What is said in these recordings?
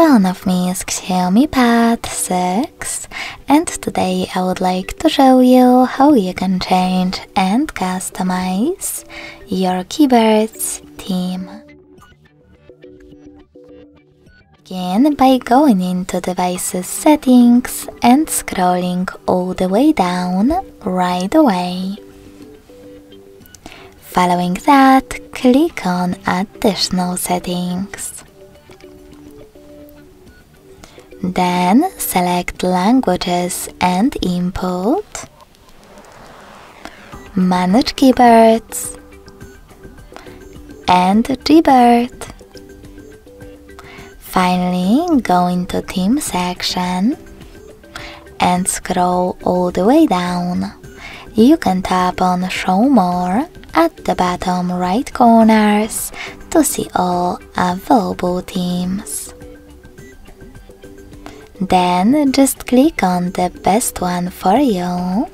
front of me is XIAOMI Pad 6, and today I would like to show you how you can change and customize your keyboard's theme. Begin by going into Devices Settings and scrolling all the way down right away. Following that, click on Additional Settings. Then select Languages and Input, Manage Keyboards, and Gboard. Finally, go into Theme section and scroll all the way down. You can tap on Show More at the bottom right corners to see all available themes. Then just click on the best one for you.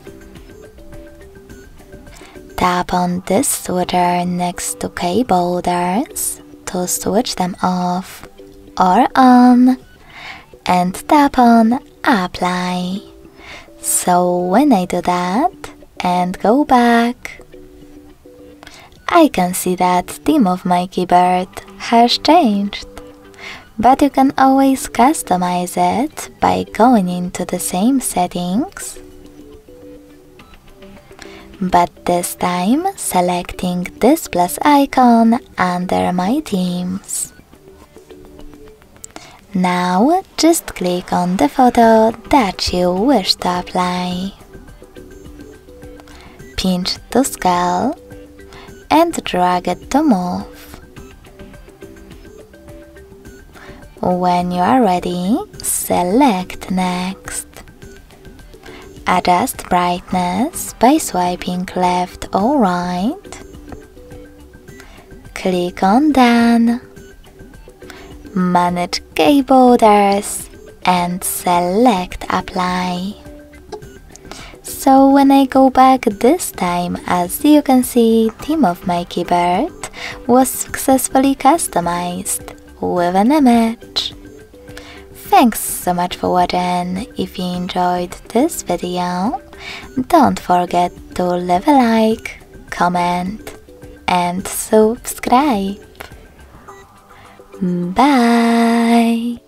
Tap on this switcher next to keyboarders to switch them off or on, and tap on Apply. So when I do that and go back, I can see that theme of my keyboard has changed. But you can always customize it by going into the same settings, but this time selecting this plus icon under My Themes. Now just click on the photo that you wish to apply. Pinch to scale and drag it to move. When you are ready, select Next. Adjust brightness by swiping left or right. Click on Done. Manage keyboarders and select Apply. So when I go back this time, as you can see, theme of my keyboard was successfully customized with an image. Thanks so much for watching. If you enjoyed this video, don't forget to leave a like, comment and subscribe. Bye!